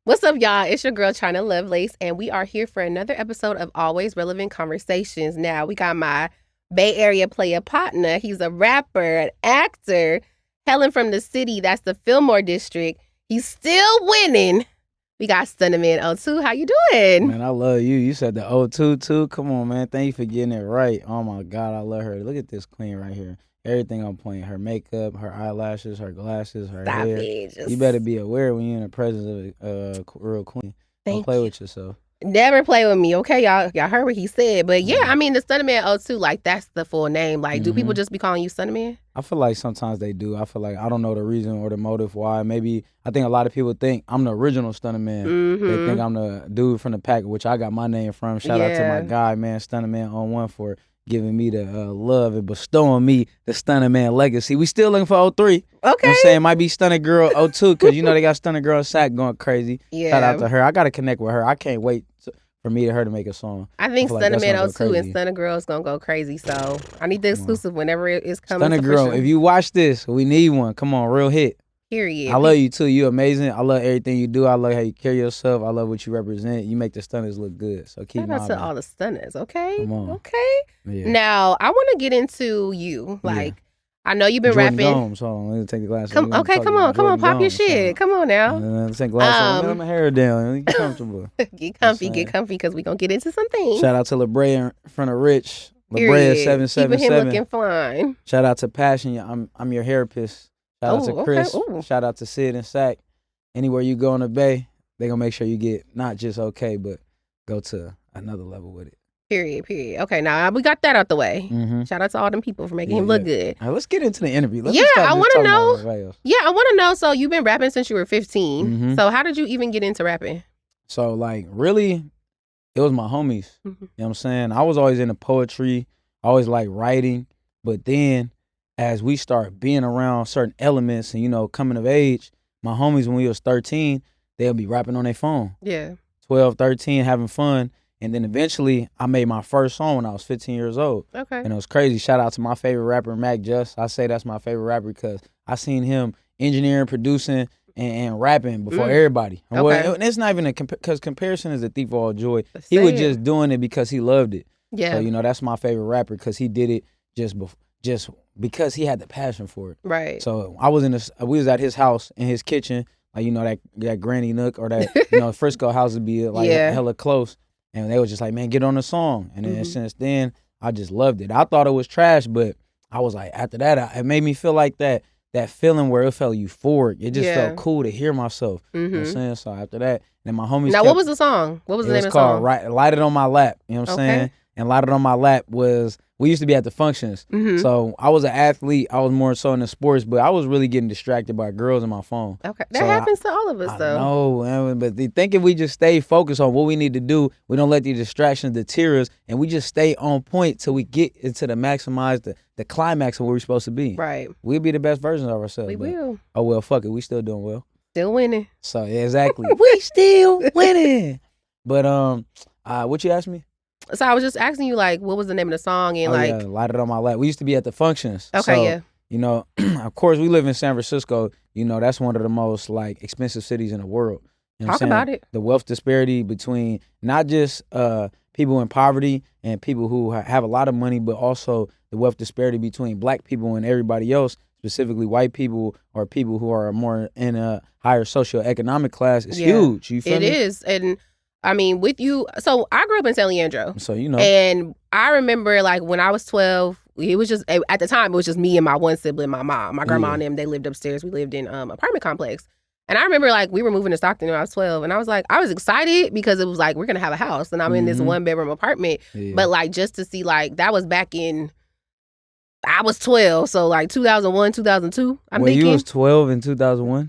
What's up, y'all? It's your girl, China Lovelace, and we are here for another episode of Always Relevant Conversations. Now, we got my Bay Area player partner. He's a rapper, an actor, hailing from the city. That's the Fillmore district. He's still winning. We got Stunnaman02. How you doing? Man, I love you. You said the 02 too. Come on, man. Thank you for getting it right. Oh my God, I love her. Look at this queen right here. Everything on point. Her makeup, her eyelashes, her glasses, her Stop hair. it. You better be aware when you're in the presence of a real queen. Don't play with yourself. Never play with me, okay? Y'all heard what he said. But yeah, I mean, the Stunnaman02, like, that's the full name. Like, do people just be calling you Stunnaman? I feel like sometimes they do. I feel like I don't know the reason or the motive why. Maybe I think a lot of people think I'm the original Stunnaman. They think I'm the dude from the pack, which I got my name from. Shout out to my guy, man, Stunnaman01 for giving me the love and bestowing me the Stunnaman legacy. We still looking for 03. Okay. You know what I'm saying? Might be Stunner Girl 02 because you know they got Stunner Girl Sack going crazy. Yeah. Shout out to her. I got to connect with her. I can't wait for her to make a song. I think Stunnaman02 and Stunner Girl is going to go crazy. So I need the exclusive whenever it is coming. Stunner Girl, if you watch this, we need one. Come on, real hit. Period. I love you too. You amazing. I love everything you do. I love how you carry yourself. I love what you represent. You make the stunners look good. So keep Shout out to all the stunners, okay? Come on. Okay. Yeah. Now, I want to get into you. Like, I know you've been Jordan rapping. Gomes. Hold on, let me take the glasses. Come on, pop your shit. Come on now. Let's take glasses. Let my hair down. Get comfortable. Get comfy, because we're going to get into some things. Shout out to LeBray in front of Rich. LeBray 777. Keeping him looking fine. Shout out to Passion. I'm your hairpist. Shout out to Chris. Shout out to Sid and Sack. Anywhere you go in the Bay, they going to make sure you get not just okay, but go to another level with it. Period. Okay, now we got that out the way. Shout out to all them people for making him look good. All right, let's get into the interview. I want to know. I want to know. So you've been rapping since you were 15. So how did you even get into rapping? So like really, it was my homies. You know what I'm saying? I was always into poetry. I always like writing. But then as we start being around certain elements and, you know, coming of age, my homies, when we was 13, they'll be rapping on their phone. Yeah. 12, 13, having fun. And then eventually I made my first song when I was 15 years old. Okay. And it was crazy. Shout out to my favorite rapper, Mac Just. I say that's my favorite rapper because I seen him engineering, producing, and rapping before everybody. Okay. Well, and it's not even because comparison is the thief of all joy. He was just doing it because he loved it. Yeah. So, you know, that's my favorite rapper because he did it just because he had the passion for it. Right. So we was at his house in his kitchen, like, you know, that granny nook or that, you know, Frisco house would be like hella close. And they was just like, man, get on the song. And then since then, I just loved it. I thought it was trash, but I was like, after that, it made me feel like that feeling where it felt euphoric. It just felt cool to hear myself. You know what I'm saying? So after that, then my homies. Now, what was the song? What was the name of the song? It was called Light It On My Lap. You know what I'm saying? And Light It On My Lap was, we used to be at the functions. So I was an athlete. I was more so into sports, but I was really getting distracted by girls on my phone. Okay. That happens to all of us, though. No, but they think if we just stay focused on what we need to do, we don't let the distractions deter us, and we just stay on point till we get into the climax of where we're supposed to be. Right. We'll be the best versions of ourselves. We will. Oh, well, fuck it. We still doing well. Still winning. So, yeah, exactly. We still winning. But what you asked me? So I was just asking you, like, what was the name of the song? And Light It On My Lap. We used to be at the functions. Okay, so, you know, of course, we live in San Francisco. You know, that's one of the most, like, expensive cities in the world. You know Talk about it. The wealth disparity between not just people in poverty and people who have a lot of money, but also the wealth disparity between black people and everybody else, specifically white people or people who are more in a higher socioeconomic class, is huge. You feel me? It is. And I mean, with you, so I grew up in San Leandro. So, you know. And I remember, like, when I was 12, it was just, at the time, it was just me and my one sibling, my mom. My grandma and them, they lived upstairs. We lived in apartment complex. And I remember, like, we were moving to Stockton when I was 12. And I was excited because it was like, we're going to have a house. And I'm in this one-bedroom apartment. Yeah. But, like, just to see, like, that was back in, I was 12. So, like, 2001, 2002, I'm thinking. You was 12 in 2001?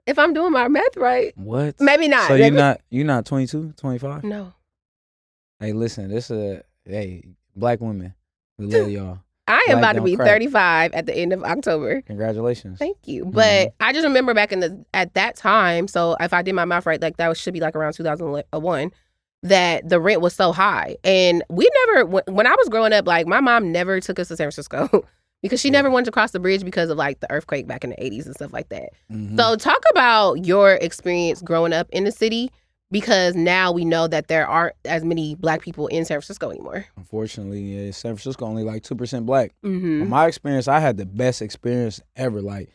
If I'm doing my math right. What? Maybe not. So you're not 22, 25? No. Hey, listen, black women, we love y'all. I am about to be 35 at the end of October. Congratulations. Thank you. But I just remember back at that time, so if I did my math right, like that should be like around 2001, that the rent was so high. And we never, when I was growing up, like my mom never took us to San Francisco. because she never wanted to cross the bridge because of like the earthquake back in the 80s and stuff like that. So talk about your experience growing up in the city, because now we know that there aren't as many Black people in San Francisco anymore. Unfortunately, yeah, San Francisco only like 2% Black. From my experience, I had the best experience ever. Like,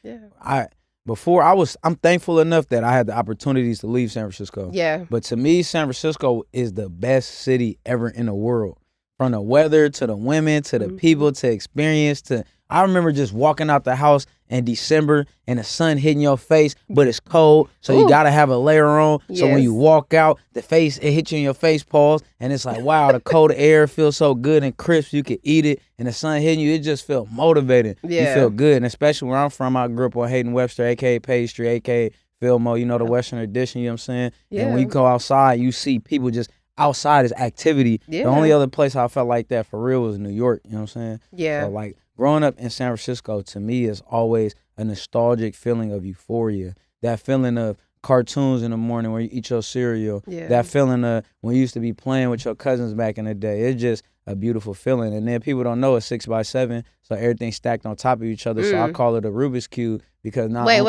I'm thankful enough that I had the opportunities to leave San Francisco. Yeah. But to me, San Francisco is the best city ever in the world. From the weather to the women to the people to experience to. I remember just walking out the house in December and the sun hitting your face, but it's cold, so you gotta have a layer on. So when you walk out, it hits you in your face, pause, and it's like, wow, the cold air feels so good and crisp. You can eat it, and the sun hitting you, it just feels motivating. You feel good, and especially where I'm from, I grew up on Hayden Webster, aka Page Street, aka Fillmore, the Western Addition, you know what I'm saying? And when you go outside, you see people just outside is activity. The only other place I felt like that for real was New York, you know what I'm saying? So like growing up in San Francisco to me is always a nostalgic feeling of euphoria. That feeling of cartoons in the morning where you eat your cereal. That feeling of when you used to be playing with your cousins back in the day. It's just a beautiful feeling. And then people don't know it's 6x7, so everything's stacked on top of each other. So I call it a Rubik's Cube because now Wait.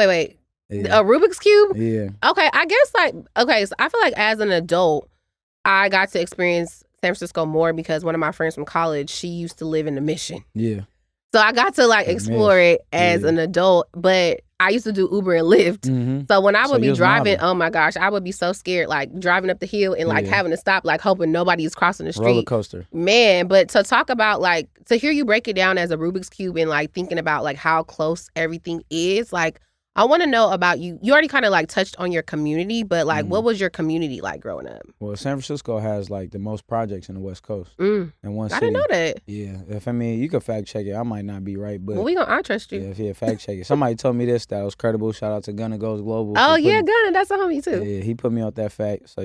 A Rubik's Cube? Yeah. Okay, I guess so I feel like as an adult, I got to experience San Francisco more because one of my friends from college, she used to live in the Mission. Yeah. So I got to like explore it as an adult, but I used to do Uber and Lyft. So when I would be driving, oh my gosh, I would be so scared, like driving up the hill and like having to stop, like hoping nobody is crossing the street. Roller coaster. Man, but to talk about like, to hear you break it down as a Rubik's Cube and like thinking about like how close everything is, like I want to know about you. You already kind of like touched on your community, but like what was your community like growing up? Well, San Francisco has like the most projects in the West Coast. In one city. I didn't know that. Yeah. You could fact check it. I might not be right, but I trust you. Yeah, fact check it. Somebody told me this that was credible. Shout out to Gunna Goes Global. Oh yeah, Gunna, that's a homie too. Yeah, he put me on that fact. So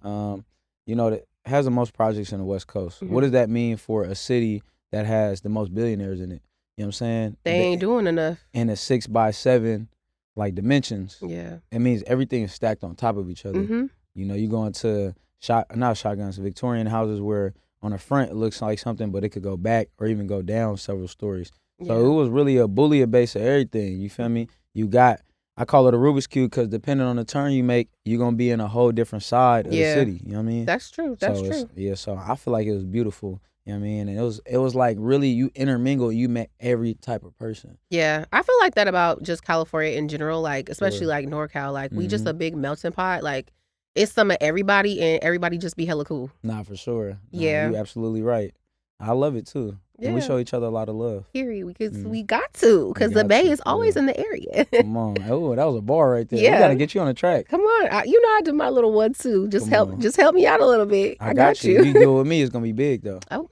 that has the most projects in the West Coast. What does that mean for a city that has the most billionaires in it? You know what I'm saying? They ain't doing enough. In a 6x7 like dimensions. Yeah. It means everything is stacked on top of each other. You go into not shotguns, Victorian houses where on the front it looks like something, but it could go back or even go down several stories. So it was really a Boolean base of everything. You feel me? I call it a Rubik's Cube because depending on the turn you make, you're going to be in a whole different side of the city. You know what I mean? That's true. That's true. So I feel like it was beautiful. You know what I mean? And it was like really you intermingle, you met every type of person. Yeah. I feel like that about just California in general, like especially like NorCal. Like we just a big melting pot. Like it's some of everybody and everybody just be hella cool. Nah, for sure. Yeah. You're absolutely right. I love it too. Yeah. And we show each other a lot of love. Period. Because we got to. Because the Bay is always in the area. Come on. Oh, that was a bar right there. Yeah. We got to get you on the track. Come on. I do my little 1-2. Just help me out a little bit. I got you. You do it with me, it's going to be big though. Oh.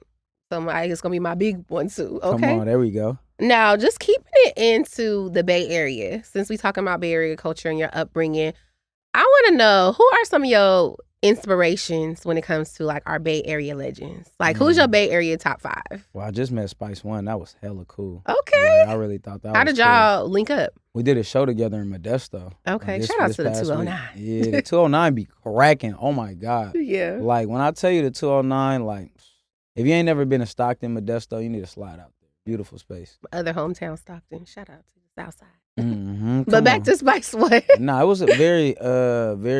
So it's going to be my big 1-2. Okay. Come on. There we go. Now, just keeping it into the Bay Area, since we talking about Bay Area culture and your upbringing, I want to know, who are some of your inspirations when it comes to like our Bay Area legends? Like who's your Bay Area top 5? Well, I just met Spice One. That was hella cool. Okay. I really thought that How was did y'all link up? We did a show together in Modesto. Okay. Shout out to the 209. Yeah, the 209 be cracking. Oh my God. Yeah. Like when I tell you the 209, like if you ain't never been to Stockton, Modesto, you need to slide out there. Beautiful space. Other hometown Stockton. Shout out to the South Side. But back to Spice One. Nah, it was very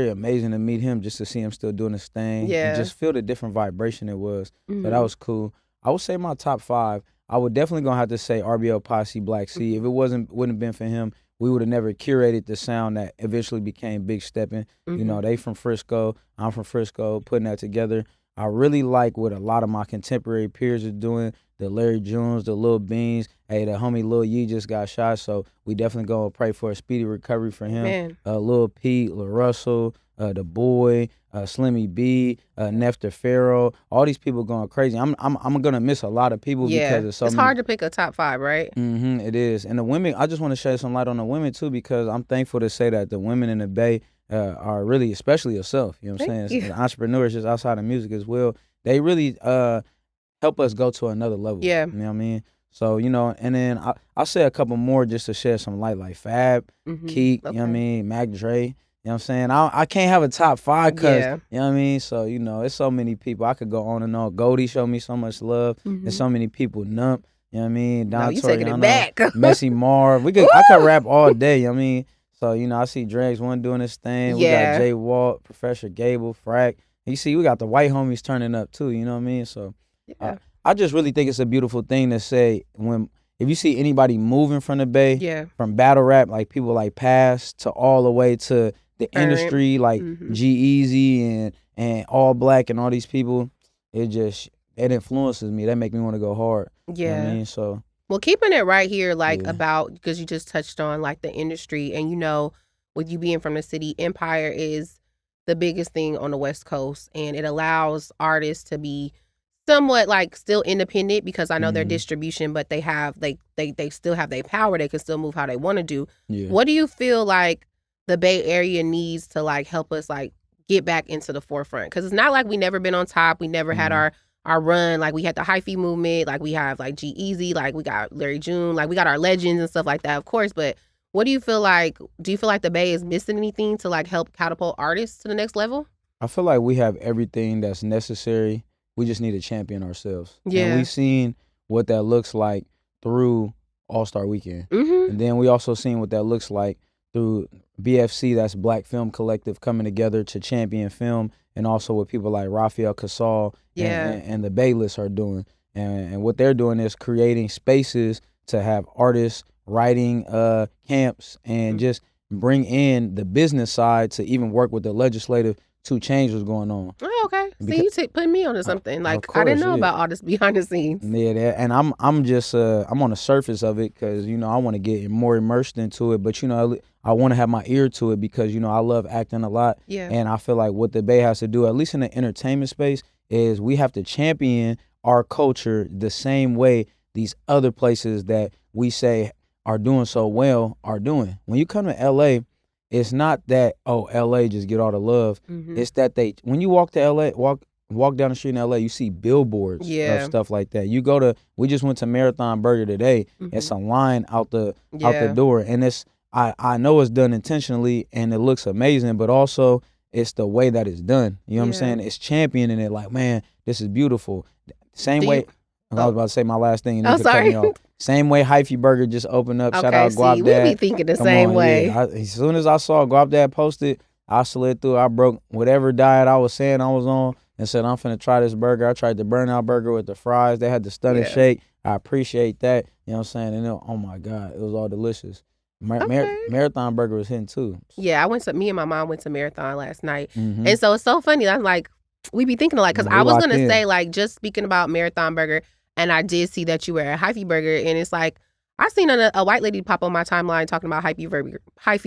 amazing to meet him, just to see him still doing his thing. Yeah. And just feel the different vibration it was. So that was cool. I would say my top 5, I would definitely gonna have to say RBL Posse, Black C. If it wouldn't have been for him, we would have never curated the sound that eventually became Big Steppin'. They from Frisco, I'm from Frisco, putting that together. I really like what a lot of my contemporary peers are doing. The Larry Jones, the Lil Beans. Hey, the homie Lil Yee just got shot, so we definitely gonna pray for a speedy recovery for him. Lil Pete, Lil Russell, The Boy, Slimmy B, Nefta Pharaoh. All these people going crazy. I'm gonna miss a lot of people because of so it's hard to pick a top 5, right? It is. And the women, I just want to shed some light on the women too, because I'm thankful to say that the women in the Bay are really, especially yourself, you know what I'm saying? The entrepreneurs just outside of music as well. They really help us go to another level. Yeah. You know what I mean? So, and then I'll say a couple more just to shed some light, like Fab, Keek, you know what I mean? Mac Dre, you know what I'm saying? I can't have a top 5 because, you know what I mean? So, it's so many people. I could go on and on. Goldie showed me so much love. There's so many people. Nump, You know what I mean? No, you taking it back. Messy Marv. I could rap all day, you know what I mean? So, you know, I see Drex One doing his thing. We got Jay Walt, Professor Gable, Frack. You see, we got the white homies turning up too, you know what I mean? So I just really think it's a beautiful thing to say if you see anybody moving from the Bay, from battle rap, like people like Pass to all the way to the industry, like G-Eazy and All Black and all these people, it influences me. That make me want to go hard. Yeah. You know what I mean? So. Well, keeping it right here, like about, because you just touched on like the industry, and you know, with you being from the city, Empire is the biggest thing on the West Coast, and it allows artists to be somewhat like still independent, because I know their distribution, but they still have their power. They can still move how they want to do. Yeah. What do you feel like the Bay Area needs to like help us like get back into the forefront? Because it's not like we never been on top. We never had our run. Like we had the hyphy movement, like we have like G-Eazy, like we got Larry June, like we got our legends and stuff like that, of course. But what do you feel like? Do you feel like the Bay is missing anything to like help catapult artists to the next level? I feel like we have everything that's necessary. We just need to champion ourselves. Yeah. And we've seen what that looks like through All-Star Weekend. And then we also seen what that looks like through BFC, that's Black Film Collective, coming together to champion film, and also what people like Raphael Casal and the Bayless are doing. And what they're doing is creating spaces to have artists writing camps and just bring in the business side to even work with the legislative to change what's going on. Oh, okay. See, you putting me onto something. Like, course, I didn't know about all this behind the scenes. Yeah, and I'm just I'm on the surface of it because, you know, I want to get more immersed into it. But, you know, I want to have my ear to it because, you know, I love acting a lot. Yeah. And I feel like what the Bay has to do, at least in the entertainment space, is we have to champion our culture the same way these other places that we say are doing so well are doing. When you come to L.A., it's not that, oh, L.A. just get all the love. It's that when you walk to L.A., walk down the street in L.A., you see billboards of stuff like that. We just went to Marathon Burger today. It's a line out the door. And I know it's done intentionally and it looks amazing, but also it's the way that it's done. You know what I'm saying? It's championing it like, man, this is beautiful. Same way. I was about to say my last thing. I'm sorry. Same way Hyphy Burger just opened up. Okay, Shout out Guap Dad. We be thinking the same way. Yeah. As soon as I saw Guap Dad posted, I slid through. I broke whatever diet I was saying I was on and said, I'm finna try this burger. I tried the Burnout Burger with the fries. They had the Stunning Shake. I appreciate that. You know what I'm saying? And oh my God, it was all delicious. Marathon Burger was hitting too. Yeah, me and my mom went to Marathon last night. And so it's so funny. I'm like, we be thinking like, because I was going to say, like, just speaking about Marathon Burger, and I did see that you were at Hyphy Burger, and it's like, I seen a white lady pop on my timeline talking about Hyphy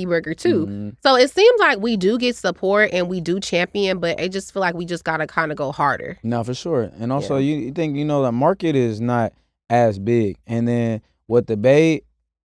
Burger too. So it seems like we do get support and we do champion, but I just feel like we just got to kind of go harder. No, for sure. And also you think, you know, the market is not as big. And then what the Bay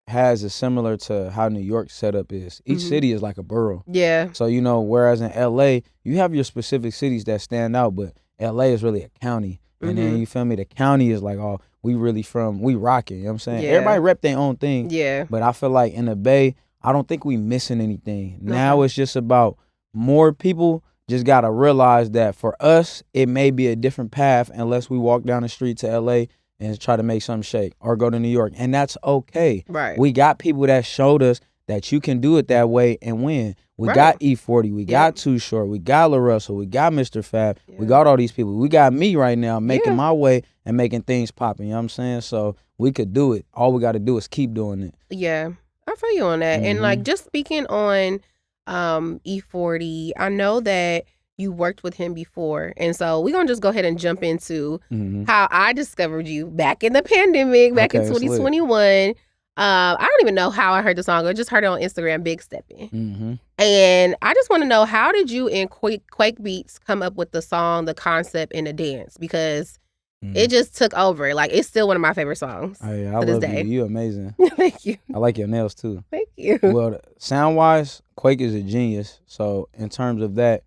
has is similar to how New York's setup is. Each city is like a borough. Yeah. So, you know, whereas in L.A., you have your specific cities that stand out, but L.A. is really a county. And then, you feel me, the county is like, oh, we rocking, you know what I'm saying? Yeah. Everybody rep their own thing. Yeah. But I feel like in the Bay, I don't think we missing anything. Now it's just about more people just got to realize that for us, it may be a different path unless we walk down the street to L.A. and try to make something shake or go to New York. And that's okay. Right. We got people that showed us that you can do it that way and win. We got E40, we got Too Short, we got La Russell, we got Mr. Fab, we got all these people. We got me right now making my way and making things popping, you know what I'm saying? So we could do it. All we got to do is keep doing it. Yeah, I feel you on that. And like just speaking on E40, I know that you worked with him before. And so we're going to just go ahead and jump into how I discovered you back in the pandemic, back in 2021. I don't even know how I heard the song. I just heard it on Instagram, Big Steppin'. And I just want to know, how did you and Quake Beats come up with the song, the concept, and the dance? Because it just took over. Like, it's still one of my favorite songs I love you. You're amazing. Thank you. I like your nails, too. Thank you. Well, sound-wise, Quake is a genius. So in terms of that,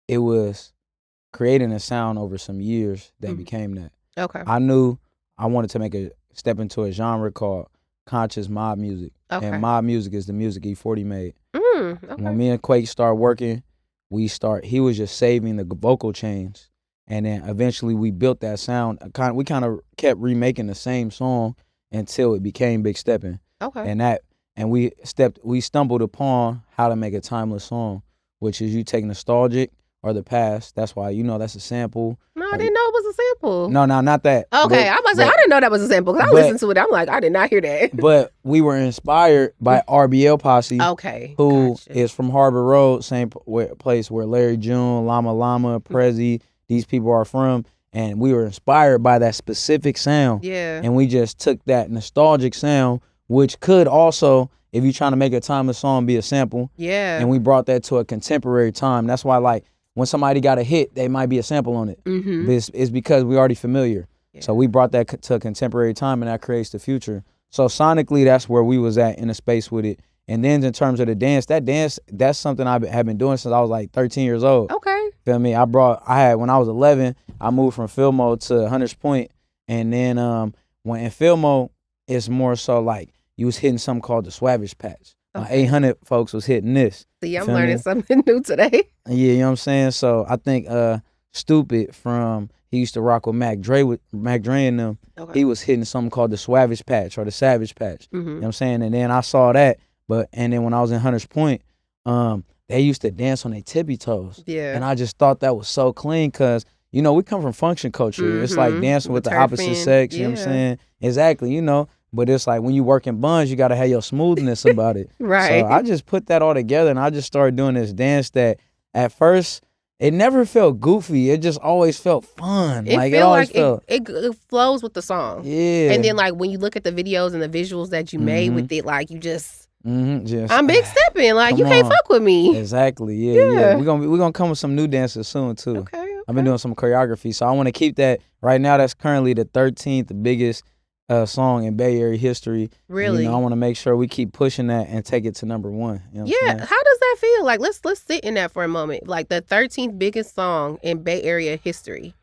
it was creating a sound over some years that became that. Okay. I knew I wanted to step into a genre called conscious mob music. Okay. And mob music is the music E40 made. Okay. When me and Quake start working, he was just saving the vocal chains. And then eventually we built that sound. We kind of kept remaking the same song until it became Big Steppin'. Okay. And we stumbled upon how to make a timeless song, which is you take nostalgic or the past. That's why that's a sample. No, I didn't know it was a sample. No, not that. Okay, I was about to say I didn't know that was a sample because I listened to it. I'm like, I did not hear that. But we were inspired by RBL Posse. Okay, who is from Harbor Road, same place where Larry June, Llama Llama, Prezi, these people are from. And we were inspired by that specific sound. Yeah. And we just took that nostalgic sound, which could also, if you're trying to make a timeless song, be a sample. Yeah. And we brought that to a contemporary time. That's why, like, when somebody got a hit, they might be a sample on it. Mm-hmm. It's because we already familiar. Yeah. So we brought that to a contemporary time, and that creates the future. So sonically, that's where we was at in a space with it. And then in terms of the dance, that's something I have been doing since I was like 13 years old. Okay. Feel me? When I was 11, I moved from Fillmore to Hunters Point. And then when in Fillmore, it's more so like you was hitting something called the Swabish Patch. Okay. 800 folks was hitting this. See, I'm learning something new today. Yeah, you know what I'm saying? So I think Stupid he used to rock with Mac Dre and them. Okay. He was hitting something called the Swabish Patch or the Savage Patch. Mm-hmm. You know what I'm saying? And then I saw that. And then when I was in Hunters Point, they used to dance on their tippy toes. Yeah. And I just thought that was so clean because, we come from function culture. Mm-hmm. It's like dancing with the opposite sex, you know what I'm saying? Exactly, But it's like when you work in buns, you got to have your smoothness about it. Right. So I just put that all together and I just started doing this dance that at first, it never felt goofy. It just always felt fun. It flows with the song. Yeah. And then like when you look at the videos and the visuals that you made with it, like you just... Just, I'm Big Steppin'. Like you can't fuck with me. Exactly. Yeah. We're gonna come with some new dances soon too. Okay. I've been doing some choreography, so I want to keep that. Right now, that's currently the 13th biggest song in Bay Area history. Really? I want to make sure we keep pushing that and take it to number one. How does that feel? Like let's sit in that for a moment. Like the 13th biggest song in Bay Area history.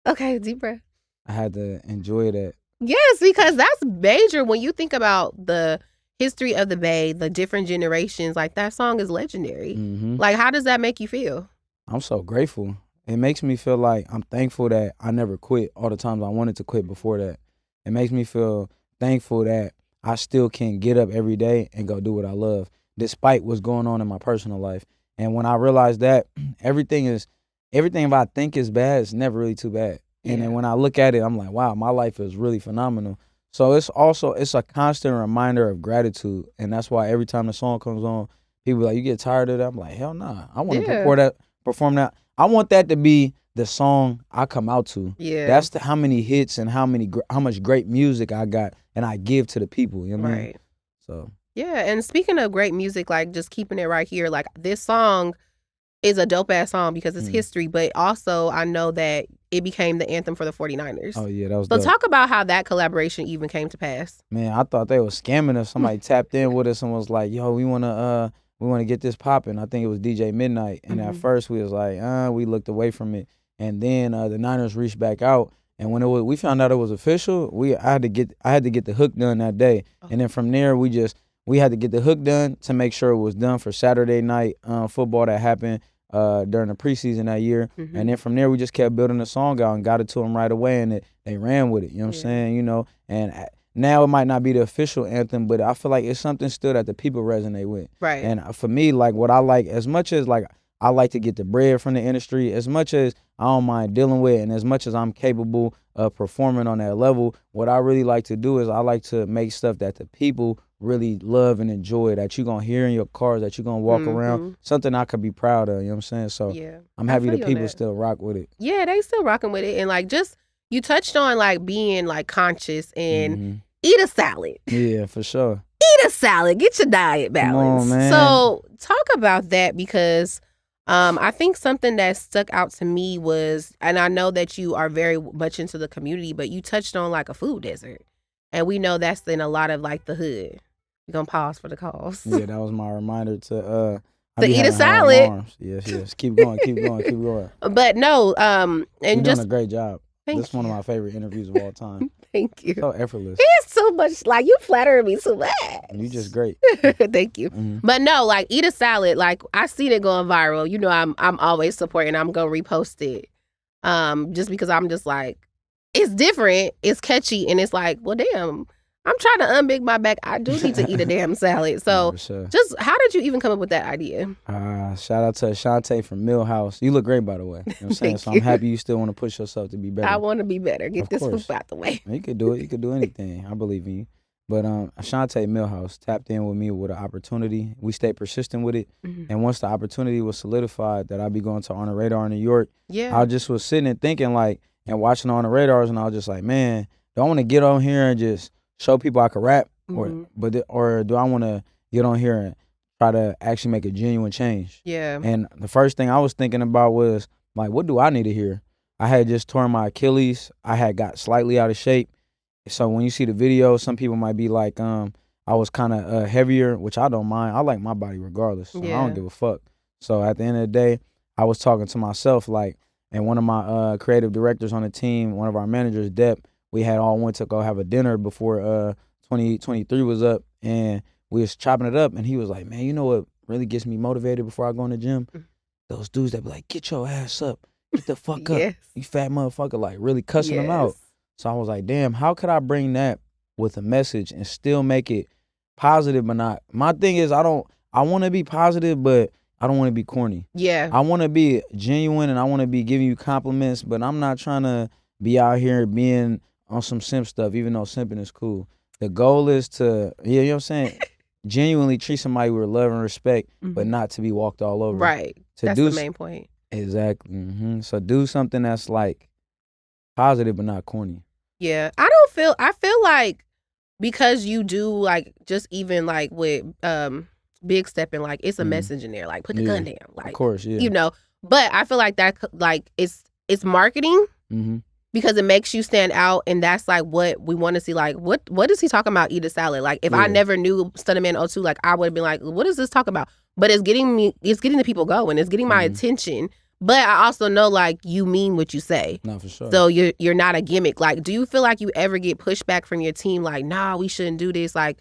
Okay, deep breath. I had to enjoy that. Yes, because that's major when you think about the history of the Bay, the different generations. Like that song is legendary. Mm-hmm. Like how does that make you feel? I'm so grateful. It makes me feel like I'm thankful that I never quit all the times I wanted to quit before that. It makes me feel thankful that I still can get up every day and go do what I love, despite what's going on in my personal life. And when I realized that everything if I think is bad, it's never really too bad. And then when I look at it, I'm like, wow, my life is really phenomenal. So it's a constant reminder of gratitude. And that's why every time the song comes on, people are like, you get tired of that? I'm like, hell nah. I want to perform that. I want that to be the song I come out to. Yeah. That's how many hits and how much great music I got and I give to the people, you know what I mean? So. Yeah, and speaking of great music, like just keeping it right here, like this song is a dope ass song because it's history, but also I know that it became the anthem for the 49ers. Oh yeah, that was So dope. talk about how that collaboration even came to pass. Man, I thought they was scamming us. Somebody tapped in with us and was like, yo, we wanna get this popping. I think it was DJ Midnight. And at first we was like, we looked away from it. And then the Niners reached back out. And when we found out it was official, I had to get the hook done that day. Oh. And then from there we had to get the hook done to make sure it was done for Saturday night football that happened during the preseason that year. Mm-hmm. And then from there we just kept building the song out and got it to them right away, and they ran with it. You know what I'm saying? And now it might not be the official anthem, but I feel like it's something still that the people resonate with. Right. And for me, like what I like, as much as like I like to get the bread from the industry, as much as I don't mind dealing with, and as much as I'm capable of performing on that level, what I really like to do is I like to make stuff that the people really love and enjoy, that you're going to hear in your cars, that you're going to walk around, something I could be proud of, you know what I'm saying? So I'm happy the people still rock with it. Yeah, they still rocking with it. And like just, you touched on like being like conscious and eat a salad. Yeah, for sure. Eat a salad. Get your diet balanced. Come on, man. So talk about that because I think something that stuck out to me was, and I know that you are very much into the community, but you touched on like a food desert. And we know that's in a lot of like the hood. We're going to pause for the calls. Yeah, that was my reminder to eat a salad. Yes. Keep going. But no, and you're just doing a great job. Thank This is one of my favorite interviews of all time. Thank you. So effortless. It's so much, like, you flattering me too much. You just great. Thank you. But no, like, eat a salad. Like, I seen it going viral. You know, I'm always supporting. I'm going to repost it. Just because I'm just like, it's different, it's catchy, and it's like, well, damn, I'm trying to unbig my back. I do need to eat a damn salad. So, just how did you even come up with that idea? Shout out to Ashante from Millhouse. You look great, by the way. You know what I'm saying? So I'm happy you still want to push yourself to be better. I want to be better. Get this poop out the way. You could do it. You could do anything. I believe in you. But Ashante Millhouse tapped in with me with an opportunity. We stayed persistent with it. And once the opportunity was solidified that I'd be going to On the Radar in New York, I just was sitting and thinking like, and watching On the Radars, and I was just like, man, do I want to get on here and just show people I could rap, or do I want to get on here and try to actually make a genuine change? Yeah. And the first thing I was thinking about was like, what do I need to hear? I had just torn my Achilles. I had got slightly out of shape. So when you see the video, some people might be like, I was kind of heavier, which I don't mind. I like my body regardless. So I don't give a fuck. So at the end of the day, I was talking to myself like, and one of my creative directors on the team, one of our managers, Depp, we had all went to go have a dinner before 2023 was up, and we was chopping it up, and he was like, man, you know what really gets me motivated before I go in the gym? Those dudes that be like, get your ass up, get the fuck up, you fat motherfucker, like really cussing them out. So I was like, damn, how could I bring that with a message and still make it positive but not? My thing is I want to be positive, but I don't want to be corny. Yeah. I want to be genuine, and I want to be giving you compliments, but I'm not trying to be out here being on some simp stuff, even though simping is cool. The goal is to, you know what I'm saying, genuinely treat somebody with love and respect, but not to be walked all over. Right. That's the main point. Exactly. So do something that's like positive but not corny. Yeah. I feel like because you do like just even like with Big Stepping, like it's a message in there, like put the gun down, like of course, you know. But I feel like that like it's marketing because it makes you stand out, and that's like what we want to see. Like what is he talking about? Eat a salad. Like if I never knew Stunnaman02, like I would have been like, what is this talk about? But it's getting the people going. It's getting my attention. But I also know like you mean what you say. No, for sure. So you're not a gimmick. Like, do you feel like you ever get pushback from your team? Like, nah, we shouldn't do this. Like,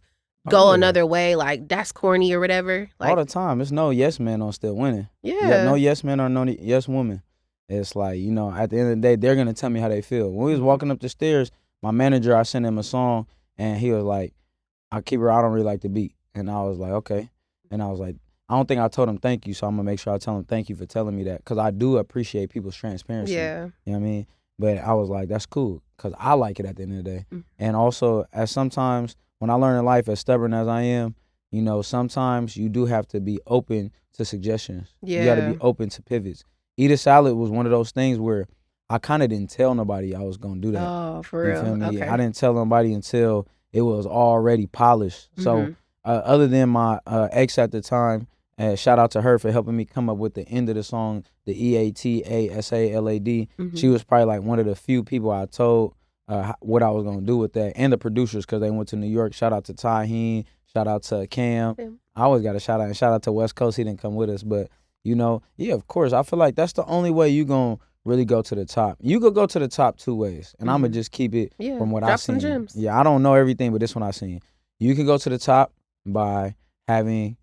go another way. Like, that's corny or whatever. Like, all the time. It's no yes man on Still Winning. Yeah. No yes man or no yes woman. It's like, you know, at the end of the day, they're going to tell me how they feel. When we was walking up the stairs, my manager, I sent him a song, and he was like, I don't really like the beat. And I was like, okay. And I was like, I don't think I told him thank you, so I'm going to make sure I tell him thank you for telling me that, because I do appreciate people's transparency. Yeah. You know what I mean? But I was like, that's cool, because I like it at the end of the day. And also, as sometimes, when I learn in life, as stubborn as I am, you know, sometimes you do have to be open to suggestions. Yeah. You got to be open to pivots. Eat a Salad was one of those things where I kind of didn't tell nobody I was going to do that. Oh, for real? You feel me? Okay. I didn't tell nobody until it was already polished. So other than my ex at the time, shout out to her for helping me come up with the end of the song, the EATASALAD. She was probably like one of the few people I told what I was going to do with that, and the producers, because they went to New York. Shout out to Taheen. Shout out to Cam. I always got a shout out. And shout out to West Coast. He didn't come with us, but you know, yeah, of course. I feel like that's the only way you going to really go to the top. You could go to the top two ways, and I'm going to just keep it from what I've seen. Drop some gems. Yeah, I don't know everything, but this one I've seen. You can go to the top by having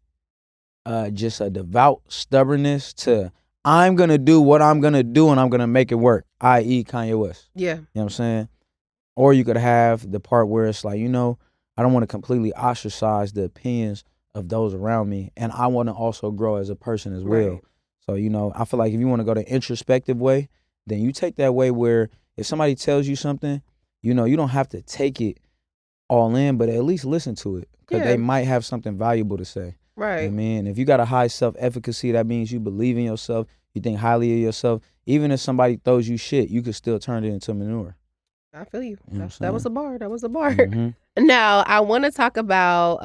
just a devout stubbornness to, I'm going to do what I'm going to do, and I'm going to make it work, i.e. Kanye West. Yeah. You know what I'm saying? Or you could have the part where it's like, you know, I don't want to completely ostracize the opinions of those around me, and I want to also grow as a person as well. So, you know, I feel like if you want to go the introspective way, then you take that way where if somebody tells you something, you know, you don't have to take it all in, but at least listen to it, because they might have something valuable to say. Right. You know what I mean? If you got a high self-efficacy, that means you believe in yourself, you think highly of yourself. Even if somebody throws you shit, you could still turn it into manure. I feel you. That was a bar. That was a bar. Now, I want to talk about,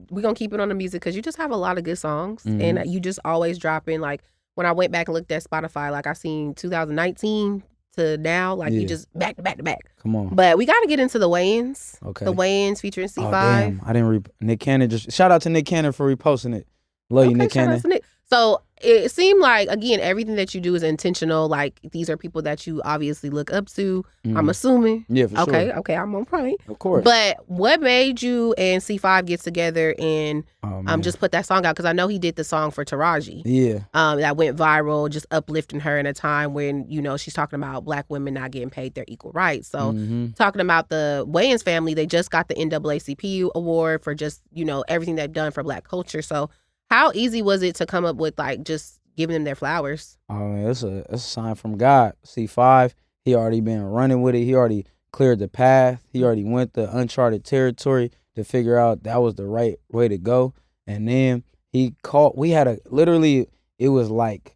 we're going to keep it on the music, because you just have a lot of good songs, and you just always drop in, like, when I went back and looked at Spotify, like, I seen 2019 to now, like, you just back to back to back. Come on. But we got to get into the Wayans. Okay. The Wayans featuring C5. Oh, damn. I didn't Nick Cannon, just shout out to Nick Cannon for reposting it. Love you, Nick Cannon. So it seemed like, again, everything that you do is intentional. Like, these are people that you obviously look up to, I'm assuming. Yeah, for sure. Okay, I'm on point. Of course. But what made you and C5 get together and just put that song out? Because I know he did the song for Taraji. Yeah. That went viral, just uplifting her in a time when, she's talking about Black women not getting paid their equal rights. So talking about the Wayans family, they just got the NAACP award for just, everything they've done for Black culture. So how easy was it to come up with like just giving them their flowers? Oh man, it's a sign from God. C5, he already been running with it. He already cleared the path. He already went the uncharted territory to figure out that was the right way to go. And then he called. We had literally, it was like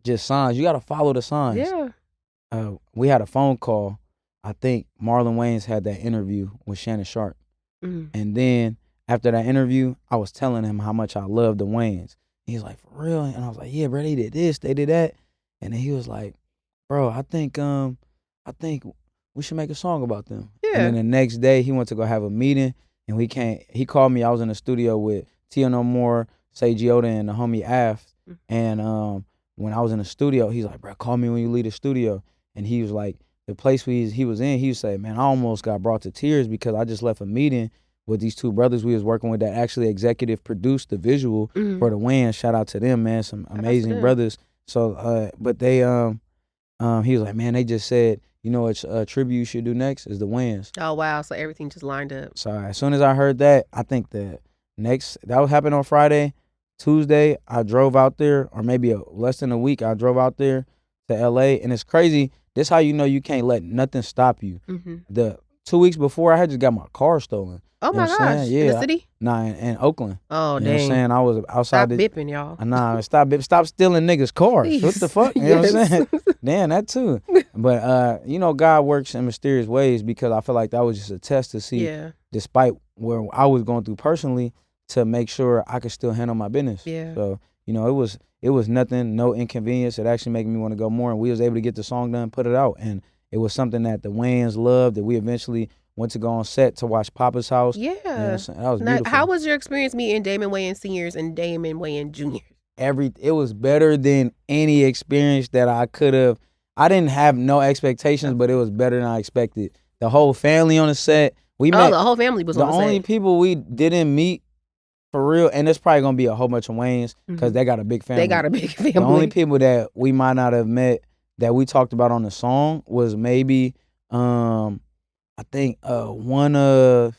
just signs. You got to follow the signs. Yeah. We had a phone call. I think Marlon Wayans had that interview with Shannon Sharp. And then after that interview, I was telling him how much I loved the Wayans. He's like, for real? And I was like, yeah, bro, they did this, they did that. And then he was like, bro, I think we should make a song about them. Yeah. And then the next day, he went to go have a meeting, and he called me. I was in the studio with Tia No More, Say Giota, and the homie Af. And when I was in the studio, he's like, bro, call me when you leave the studio. And he was like, the place he was in, he would say, man, I almost got brought to tears because I just left a meeting with these two brothers we was working with that actually executive produced the visual for the Wayans. Shout out to them, man. Some amazing brothers. So, but they, he was like, man, they just said, it's a tribute you should do next is the Wayans. Oh, wow. So everything just lined up. So as soon as I heard that, I think that would happen on Friday. Tuesday, I drove out there, or maybe less than a week, I drove out there to LA. And it's crazy. This how you can't let nothing stop you. The 2 weeks before, I had just got my car stolen. Oh my gosh! Yeah, in the city? Nah, in Oakland. Oh, dang. You know what I'm saying? I was outside. Stop bipping, y'all. Nah, stop stealing niggas' cars. Please. What the fuck? You know what I'm saying? Damn, that too. But God works in mysterious ways, because I feel like that was just a test to see, despite where I was going through personally, to make sure I could still handle my business. Yeah. So it was nothing, no inconvenience. It actually made me want to go more, and we was able to get the song done, put it out, and it was something that the Wayans loved. That we eventually went to go on set to watch Papa's House. Yeah. That was beautiful. How was your experience meeting Damon Wayans Sr. and Damon Wayans Jr.? It was better than any experience that I could have. I didn't have no expectations, but it was better than I expected. The whole family on the set. We met. The whole family was on the set. The only people we didn't meet for real, and there's probably going to be a whole bunch of Wayans, because they got a big family. They got a big family. The only people that we might not have met that we talked about on the song was maybe I think one of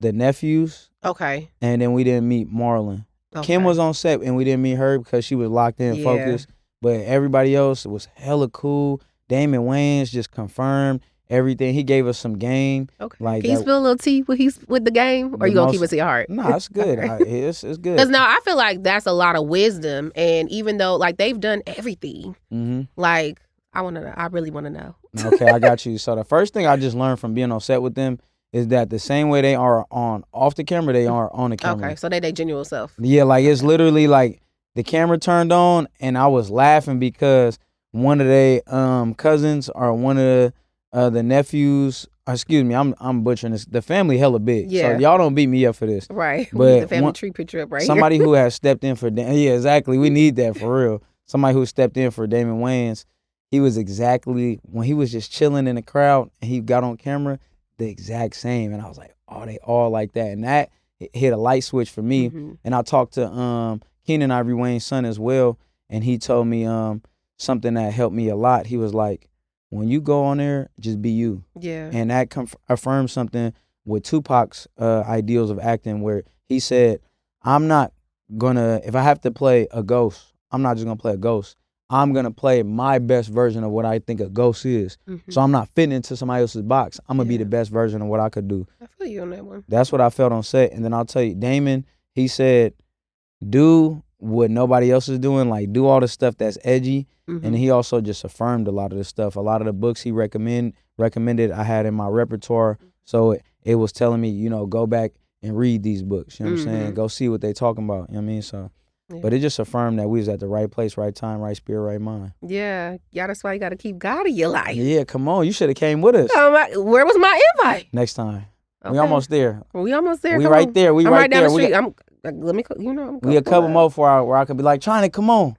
the nephews. Okay. And then we didn't meet Marlon. Okay. Kim was on set and we didn't meet her because she was locked in, focused. But everybody else was hella cool. Damon Wayans just confirmed everything. He gave us some game. Okay. Like, can you spill a little tea with the game? Or are you going to keep it to your heart? Nah, it's good. It's good. Because now I feel like that's a lot of wisdom. And even though like they've done everything, like I really want to know. Okay, I got you. So the first thing I just learned from being on set with them is that the same way they are off the camera, they are on the camera. Okay, so they genuine self. Yeah, like it's literally like the camera turned on and I was laughing because one of their cousins or one of the nephews, excuse me, I'm butchering this. The family hella big. Yeah. So y'all don't beat me up for this. Right. But we need the family tree picture up right somebody here. who has stepped in for yeah, exactly. We need that for real. Somebody who stepped in for Damon Wayans. He was exactly, when he was just chilling in the crowd and he got on camera, the exact same. And I was like, oh, they all like that. And that hit a light switch for me. And I talked to Keenen Ivory Wayans' son as well. And he told me something that helped me a lot. He was like, when you go on there, just be you. Yeah. And that affirmed something with Tupac's ideals of acting, where he said, I'm not going to, if I have to play a ghost, I'm not just going to play a ghost. I'm going to play my best version of what I think a ghost is. So I'm not fitting into somebody else's box. I'm going to be the best version of what I could do. I feel you on that one. That's what I felt on set. And then I'll tell you, Damon, he said, do what nobody else is doing. Like, do all the stuff that's edgy. And he also just affirmed a lot of the stuff. A lot of the books he recommended I had in my repertoire. So it was telling me, go back and read these books. You know what I'm saying? Go see what they talking about. You know what I mean? So. Yeah. But it just affirmed that we was at the right place, right time, right spirit, right mind. Yeah. That's why you got to keep God in your life. Yeah, come on. You should have came with us. Where was my invite? Next time. Okay. We almost there. We almost there. We right there. We I'm right down there. the street. Like, let me, we a couple more where I could be like, China, come on. You know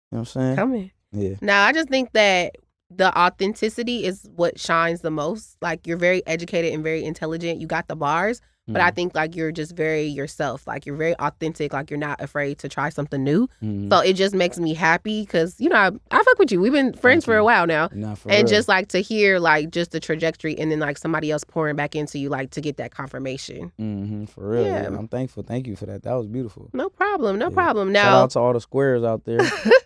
what I'm saying? Come in. Yeah. Now, I just think that the authenticity is what shines the most. Like, you're very educated and very intelligent. You got the bars. But I think, like, you're just very yourself. Like, you're very authentic. Like, you're not afraid to try something new. So it just makes me happy because, I fuck with you. We've been friends for a while now. And just, like, to hear, like, just the trajectory and then, like, somebody else pouring back into you, like, to get that confirmation. For real. Yeah. I'm thankful. Thank you for that. That was beautiful. No problem. No problem. Now, shout out to all the squares out there.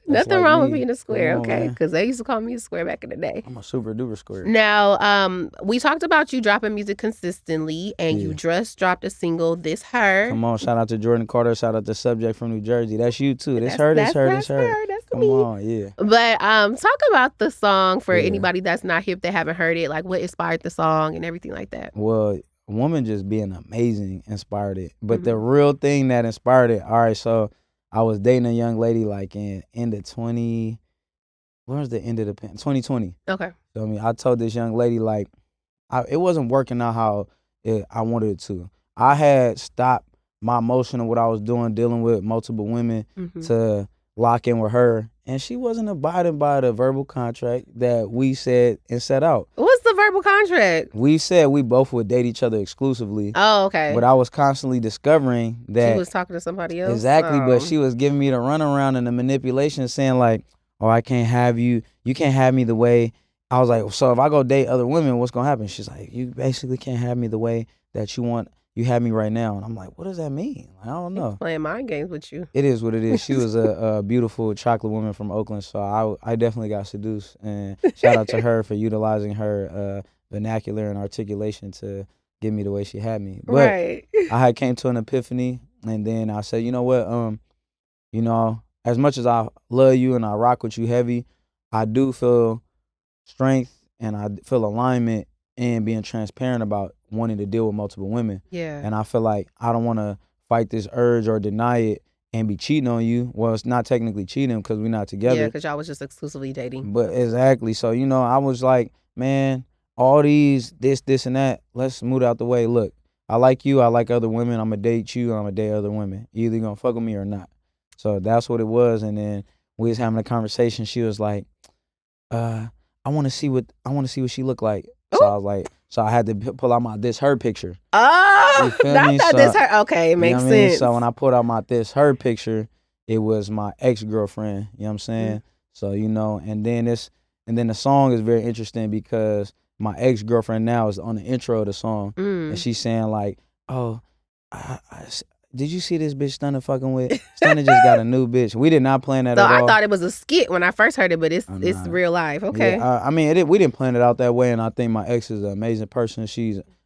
Nothing wrong with being a square, okay? Because they used to call me a square back in the day. I'm a super duper square. Now, we talked about you dropping music consistently, and you just dropped a single, This Her. Come on, shout out to Jordan Carter, shout out to Subject from New Jersey. That's you too. This her. That's Come me. on, yeah. But talk about the song for anybody that's not hip, that haven't heard it. Like, what inspired the song and everything like that? Well, a woman just being amazing inspired it. But the real thing that inspired it, all right, so I was dating a young lady like in end of 20, when was the end of the 2020. Okay. So I told this young lady like, it wasn't working out how I wanted it to. I had stopped my emotion of what I was doing, dealing with multiple women to lock in with her. And she wasn't abiding by the verbal contract that we said and set out. What's the verbal contract? We said we both would date each other exclusively. Oh, okay. But I was constantly discovering that she was talking to somebody else. Exactly, but she was giving me the runaround and the manipulation, saying like, "Oh, I can't have you. You can't have me the way." I was like, "So if I go date other women, what's gonna happen?" She's like, "You basically can't have me the way that you want. You have me right now." And I'm like, "What does that mean?" I don't know. He's playing mind games with you. It is what it is. She was a beautiful chocolate woman from Oakland, so I definitely got seduced. And shout out to her for utilizing her vernacular and articulation to get me the way she had me. But I had came to an epiphany, and then I said, you know what, as much as I love you and I rock with you heavy, I do feel strength and I feel alignment in being transparent about wanting to deal with multiple women. Yeah. And I feel like I don't want to fight this urge or deny it and be cheating on you. Well, it's not technically cheating because we're not together. Yeah, because y'all was just exclusively dating. But exactly. So, I was like, man, all these, this, and that, let's move out the way. Look, I like you. I like other women. I'm going to date you. I'm going to date other women. You either going to fuck with me or not. So that's what it was. And then we was having a conversation. She was like, I want to see what she looked like. So I was like, so I had to pull out my This Her picture. Oh, not that This Her. Okay, it makes sense. So when I put out my This Her picture, it was my ex-girlfriend. You know what I'm saying? So, and then the song is very interesting because my ex-girlfriend now is on the intro of the song. And she's saying like, oh, did you see this bitch Stunna fucking with? Stunna just got a new bitch. We did not plan that at all. So I thought it was a skit when I first heard it, but it's real life. Okay. Yeah, we didn't plan it out that way, and I think my ex is an amazing person.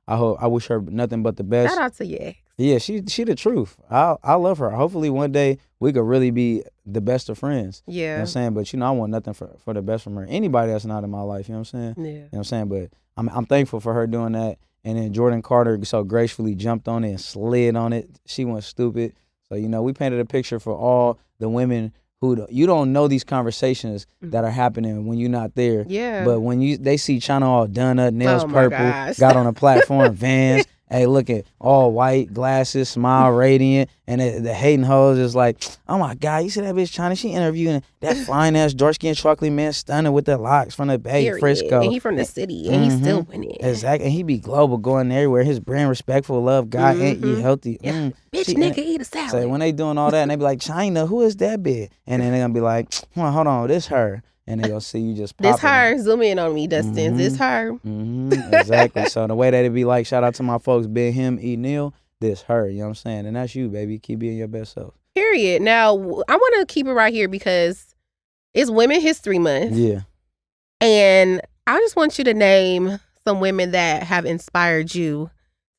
I wish her nothing but the best. Shout out to your ex. Yeah, she the truth. I love her. Hopefully one day we could really be the best of friends. Yeah. You know what I'm saying? But I want nothing for the best from her. Anybody that's not in my life, you know what I'm saying? Yeah. You know what I'm saying? But I'm thankful for her doing that. And then Jordan Carter so gracefully jumped on it and slid on it. She went stupid. So, we painted a picture for all the women who you don't know these conversations that are happening when you're not there. Yeah. But when they see China all done up, nails purple, gosh. got on a platform, Vans, hey, looking all white, glasses, smile, radiant, and the hating hoes is like, oh my God, you see that bitch China? She interviewing that fine ass dark skinned chocolate man Stunna with the locks from the Bay, Frisco. And he from the city, and he's still winning. Exactly, and he be global, going everywhere. His brand respectful, love God, and eat healthy. Yeah. Bitch, nigga, eat a salad. So when they doing all that, and they be like, China, who is that bitch? And then they gonna be like, hold on, this her. And they gonna see you just popping. This her. Zoom in on me, Dustin. This her. Exactly. So the way that it be like, shout out to my folks, Ben, him, E, Neil, this her. You know what I'm saying? And that's you, baby. Keep being your best self. Period. Now, I want to keep it right here because it's Women History Month. Yeah. And I just want you to name some women that have inspired you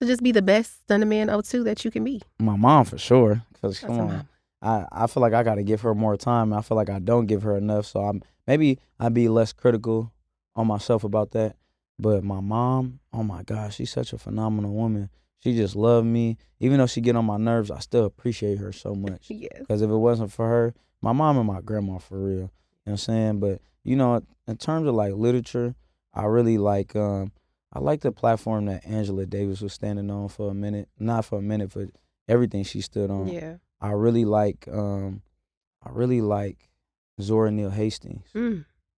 to just be the best Stunnaman02 that you can be. My mom, for sure. Because, come on. I feel like I got to give her more time. I feel like I don't give her enough. So maybe I'd be less critical on myself about that. But my mom, oh my gosh, she's such a phenomenal woman. She just loved me. Even though she get on my nerves, I still appreciate her so much. Yes. Because if it wasn't for her, my mom and my grandma, for real. You know what I'm saying? But, in terms of like literature, I really like, I like the platform that Angela Davis was standing on for a minute. Not for a minute, but everything she stood on. Yeah. I really like Zora Neale Hastings.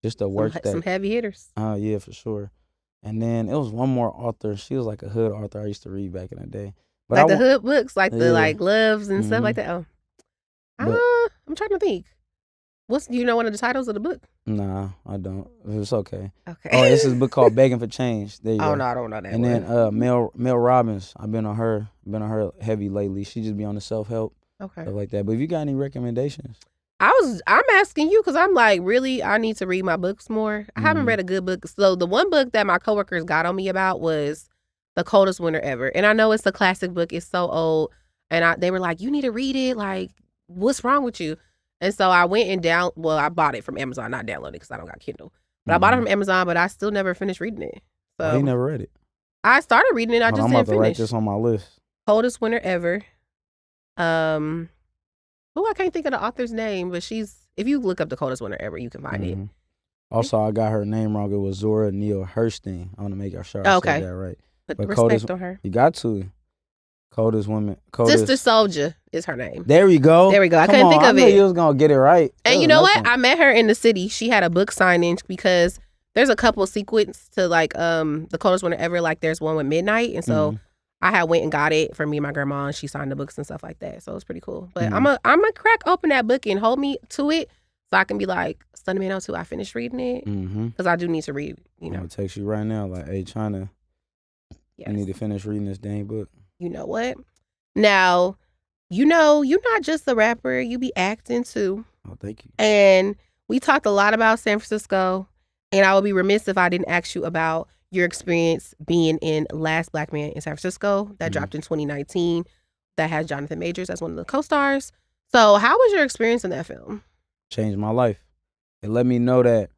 Just the work that some heavy hitters. Oh yeah, for sure. And then it was one more author. She was like a hood author I used to read back in the day. But like the hood books, like the like Loves and stuff like that. Oh. But, I'm trying to think. Do you know one of the titles of the book? Nah, I don't. It's okay. Okay. Oh, this is a book called Begging for Change. There you go. Oh no, I don't know that. And then Mel Robbins. I've been on her heavy lately. She just be on the self-help. Okay. Stuff like that. But if you got any recommendations? I'm asking you because I'm like, really, I need to read my books more. I haven't read a good book. So the one book that my coworkers got on me about was The Coldest Winter Ever. And I know it's a classic book. It's so old. And they were like, you need to read it. Like, what's wrong with you? And so I went and I bought it from Amazon, not downloaded because I don't got Kindle. But I bought it from Amazon, but I still never finished reading it. So I never read it. I started reading it. I just didn't finish. I'm about to write this on my list. Coldest Winter Ever. I can't think of the author's name, but if you look up The Coldest Winter Ever, you can find it. Also, I got her name wrong. It was Zora Neale Hastings. I want to make sure I said that right. But respect on her. You got to. Coldest woman. Sister Soldier is her name. There we go. I couldn't think of it. I knew you was going to get it right. And you know what? I met her in the city. She had a book signing because there's a couple sequence to like The Coldest Winter Ever. Like there's one with Midnight. And so I had went and got it for me and my grandma, and she signed the books and stuff like that. So it was pretty cool. But I'm a crack open that book and hold me to it so I can be like, Stunnaman02, I finished reading it. Because I do need to read, I'm going to text you right now like, hey, China, you need to finish reading this dang book. You know what? Now, you're not just a rapper. You be acting too. Oh, thank you. And we talked a lot about San Francisco, and I would be remiss if I didn't ask you about your experience being in Last Black Man in San Francisco that dropped in 2019 that has Jonathan Majors as one of the co-stars. So how was your experience in that film? Changed my life. It let me know that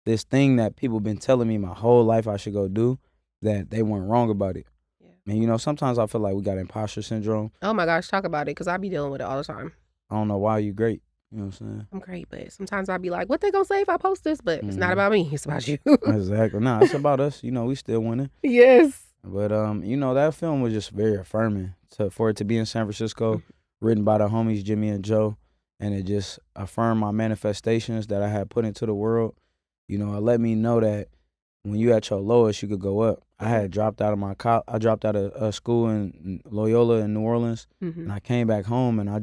this thing that people been telling me my whole life I should go do, that they weren't wrong about it. Yeah. And sometimes I feel like we got imposter syndrome. Oh my gosh, talk about it, because I be dealing with it all the time. I don't know why you great. You know what I'm saying? I'm great, but sometimes I be like, what they gonna say if I post this? But it's not about me, it's about you. Exactly. Nah, it's about us. We still winning. Yes. But that film was just very affirming for it to be in San Francisco, written by the homies Jimmy and Joe, and it just affirmed my manifestations that I had put into the world. It let me know that when you at your lowest, you could go up. I had dropped out of I dropped out of school in Loyola in New Orleans, and I came back home, and I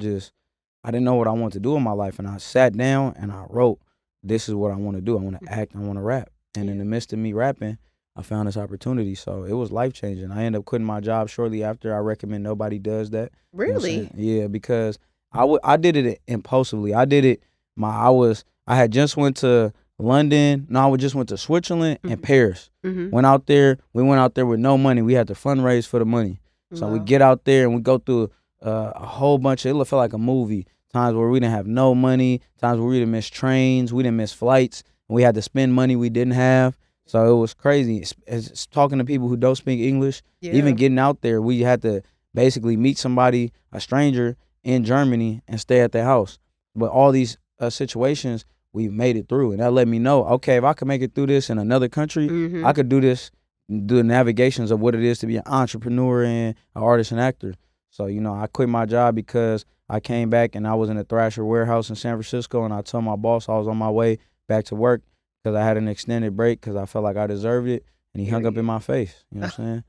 didn't know what I wanted to do in my life, and I sat down and I wrote, this is what I want to do. I want to act, I want to rap. And in the midst of me rapping, I found this opportunity. So it was life-changing. I ended up quitting my job shortly after. I recommend nobody does that. Really? Yeah, because I did it impulsively. I did it, I had just went to London. No, I just went to Switzerland and Paris. We went out there with no money. We had to fundraise for the money. So we get out there and we go through a whole bunch it felt like a movie. Times where we didn't have no money, times where we didn't miss trains, we didn't miss flights, and we had to spend money we didn't have. So it was crazy. It's talking to people who don't speak English, even getting out there, we had to basically meet somebody, a stranger in Germany, and stay at their house. But all these situations, we made it through, and that let me know, okay, if I could make it through this in another country, I could do this, do the navigations of what it is to be an entrepreneur and an artist and actor. So, I quit my job because I came back and I was in a Thrasher warehouse in San Francisco, and I told my boss I was on my way back to work because I had an extended break because I felt like I deserved it, and he hung up in my face. You know what I'm saying?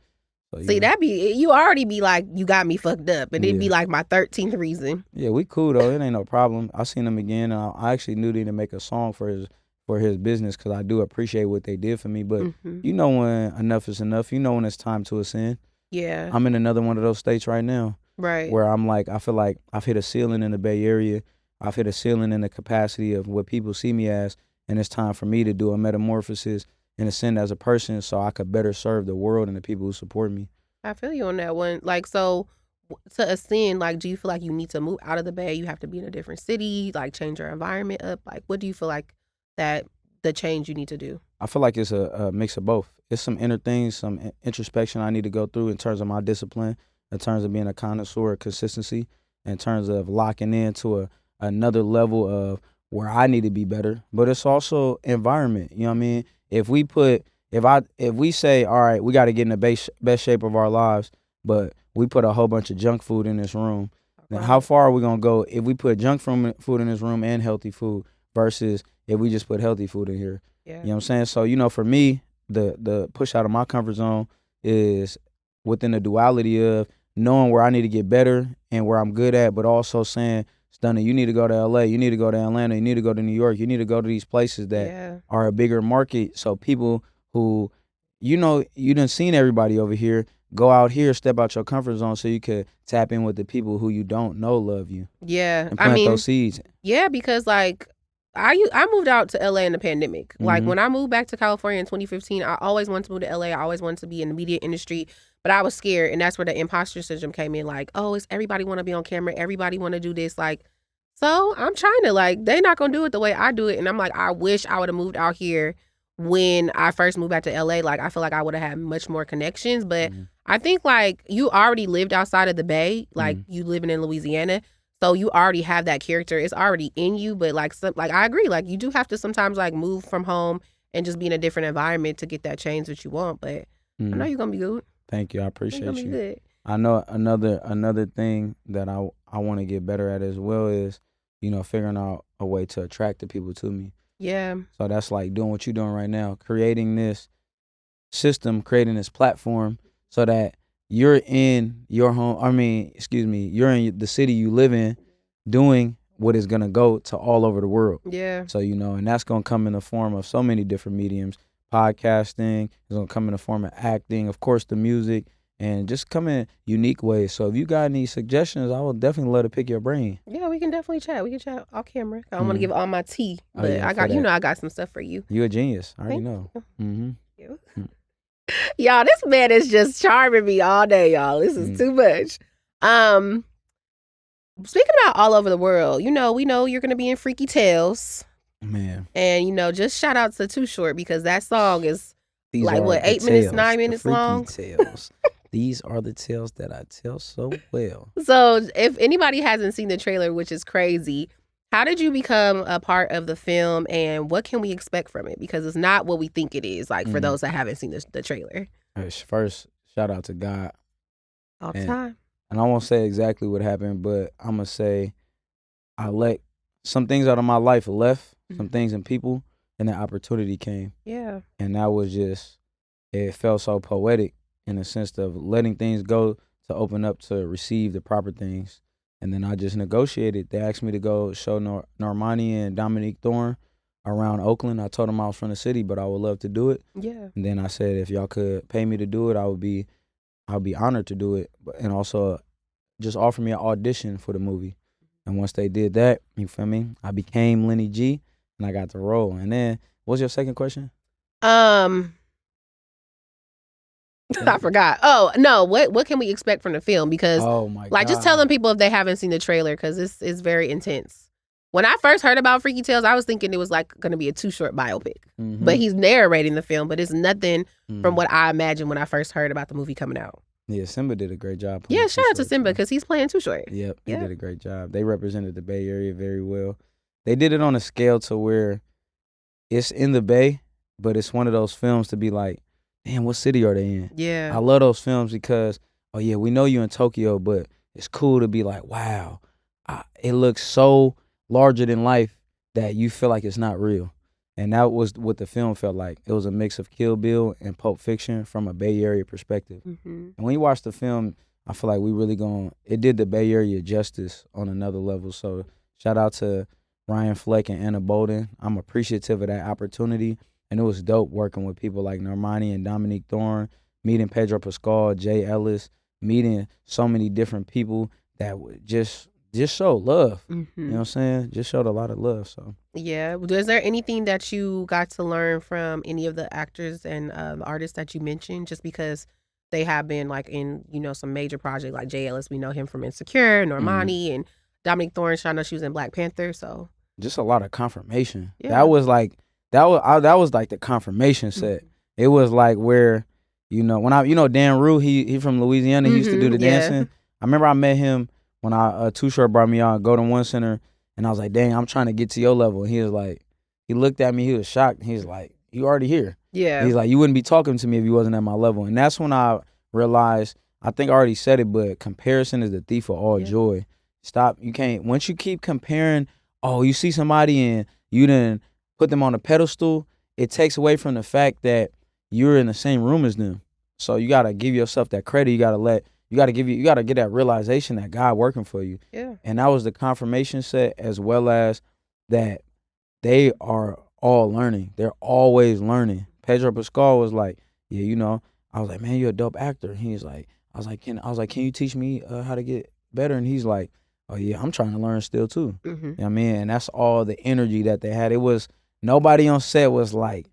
So, See, you already be like, you got me fucked up, and it'd be like my 13th reason. Yeah, we cool though. It ain't no problem. I seen him again, and I actually knew they to make a song for his business because I do appreciate what they did for me. But you know when enough is enough. You know when it's time to ascend. Yeah. I'm in another one of those states right now. Right. Where I'm like, I feel like I've hit a ceiling in the Bay Area. I've hit a ceiling in the capacity of what people see me as, and it's time for me to do a metamorphosis and ascend as a person so I could better serve the world and the people who support me. I feel you on that one. Like, so to ascend, like, do you feel like you need to move out of the Bay? You have to be in a different city, like change your environment up? Like, what do you feel like that the change you need to do? I feel like it's a mix of both. It's some inner things, some introspection I need to go through in terms of my discipline, in terms of being a connoisseur of consistency, in terms of locking into another level of where I need to be better. But it's also environment. You know what I mean? If we say, all right, we got to get in the best shape of our lives, but we put a whole bunch of junk food in this room. Now, how far are we gonna go if we put junk food in this room and healthy food versus if we just put healthy food in here? Yeah. You know what I'm saying? So, you know, for me, the push out of my comfort zone is within the duality of knowing where I need to get better and where I'm good at, but also saying, Stunna, you need to go to LA, you need to go to Atlanta, you need to go to New York, you need to go to these places that are a bigger market. So people who, you know, you done seen everybody over here, go out here, step out your comfort zone so you could tap in with the people who you don't know love you. Yeah. And plant those seeds. Yeah, because like I moved out to LA in the pandemic. Like when I moved back to California in 2015, I always wanted to move to LA. I always wanted to be in the media industry, but I was scared. And that's where the imposter syndrome came in. Like, oh, it's everybody want to be on camera. Everybody want to do this. Like, so I'm trying to like, they not going to do it the way I do it. And I'm like, I wish I would have moved out here when I first moved back to LA. Like, I feel like I would have had much more connections. But I think like you already lived outside of the Bay. Like you living in Louisiana. So you already have that character. It's already in you. But like, I agree. Like you do have to sometimes like move from home and just be in a different environment to get that change that you want. But I know you're going to be good. Thank you. I appreciate you. Be good. I know another thing that I want to get better at as well is, you know, figuring out a way to attract the people to me. Yeah. So that's like doing what you're doing right now, creating this system, creating this platform so that you're in your home. You're in the city you live in doing what is going to go to all over the world. Yeah. So, you know, and that's going to come in the form of so many different mediums. Podcasting is going to come in the form of acting, of course, the music, and just come in unique ways. So if you got any suggestions, I will definitely let it pick your brain. Yeah, we can definitely chat. We can chat off camera. I don't want to give all my tea, but I got, I got some stuff for you. You a genius. I already know. Thank you. Y'all, this man is just charming me all day, y'all. This is too much. Speaking about all over the world, you know, we know you're going to be in Freaky Tales. Man. And, you know, just shout out to Too Short because that song is like, what, 8 minutes, 9 minutes long? Tales. These are the tales that I tell so well. So if anybody hasn't seen the trailer, which is crazy, how did you become a part of the film and what can we expect from it? Because it's not what we think it is, like for those that haven't seen the trailer. First, shout out to God. All the time. And I won't say exactly what happened, but I'm going to say I let some things out of my life left, some things and people, and the opportunity came. Yeah. And that was just, it felt so poetic in the sense of letting things go to open up to receive the proper things. And then I just negotiated. They asked me to go show Normani and Dominique Thorne around Oakland. I told them I was from the city, but I would love to do it. Yeah. And then I said, if y'all could pay me to do it, I'll be honored to do it. And also just offer me an audition for the movie. And once they did that, you feel me? I became Lenny G and I got the role. And then what's your second question? I forgot. Oh, no. What can we expect from the film? Because just telling people if they haven't seen the trailer, because it's very intense. When I first heard about Freaky Tales, I was thinking it was like going to be a Too Short biopic. But he's narrating the film, but it's nothing from what I imagined when I first heard about the movie coming out. Yeah, Simba did a great job. Yeah, shout out to Simba because he's playing Too Short. Yep, he did a great job. They represented the Bay Area very well. They did it on a scale to where it's in the Bay, but it's one of those films to be like, damn, what city are they in? Yeah. I love those films because, oh yeah, we know you in Tokyo, but it's cool to be like, wow, it looks so larger than life that you feel like it's not real. And that was what the film felt like. It was a mix of Kill Bill and Pulp Fiction from a Bay Area perspective. And when you watch the film, I feel like we really it did the Bay Area justice on another level. So shout out to Ryan Fleck and Anna Bolden. I'm appreciative of that opportunity. And it was dope working with people like Normani and Dominique Thorne, meeting Pedro Pascal, Jay Ellis, meeting so many different people that would just show love. You know what I'm saying? Just showed a lot of love. So yeah. Is there anything that you got to learn from any of the actors and artists that you mentioned? Just because they have been like in, you know, some major projects like Jay Ellis, we know him from Insecure, Normani, and Dominique Thorne, I know she was in Black Panther. So just a lot of confirmation. Yeah. That was like the confirmation set. It was like where, you know, when Dan Rue, he from Louisiana, he used to do the dancing. I remember I met him when Too Short brought me on Golden One Center, and I was like, dang, I'm trying to get to your level. And he was like, he looked at me, he was shocked. He was like, you already here. Yeah. He's like, you wouldn't be talking to me if you wasn't at my level. And that's when I realized I think I already said it, but comparison is the thief of all joy. Stop. You can't, once you keep comparing, oh, you see somebody and you didn't put them on a pedestal, it takes away from the fact that you're in the same room as them. So you got to give yourself that credit. You got to get that realization that God working for you. Yeah. And that was the confirmation set, as well as that they are all learning. They're always learning. Pedro Pascal was like, yeah, you know, I was like, man, you're a dope actor. And he's like, I was like, can you teach me how to get better? And he's like, oh yeah, I'm trying to learn still too. Mm-hmm. You know what I mean? And that's all the energy that they had. It was, nobody on set was like,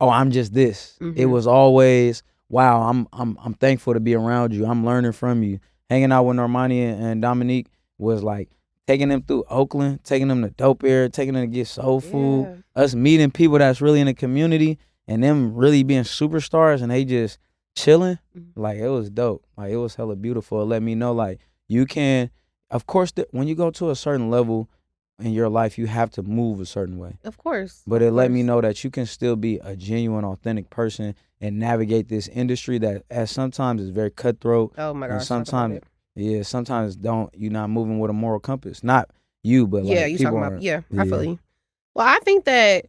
oh, I'm just this. Mm-hmm. It was always, wow, I'm thankful to be around you. I'm learning from you. Hanging out with Normani and Dominique was like taking them through Oakland, taking them to Dope Air, taking them to get soul food, us meeting people that's really in the community and them really being superstars and they just chilling. Like, it was dope. Like, it was hella beautiful. It let me know, like, you can, of course, when you go to a certain level in your life, you have to move a certain way. Of course. But it let me know that you can still be a genuine, authentic person and navigate this industry that at sometimes is very cutthroat. Oh my gosh. And sometimes, sometimes you're not moving with a moral compass. Not you, but like you people talking about, I feel you. Well, I think that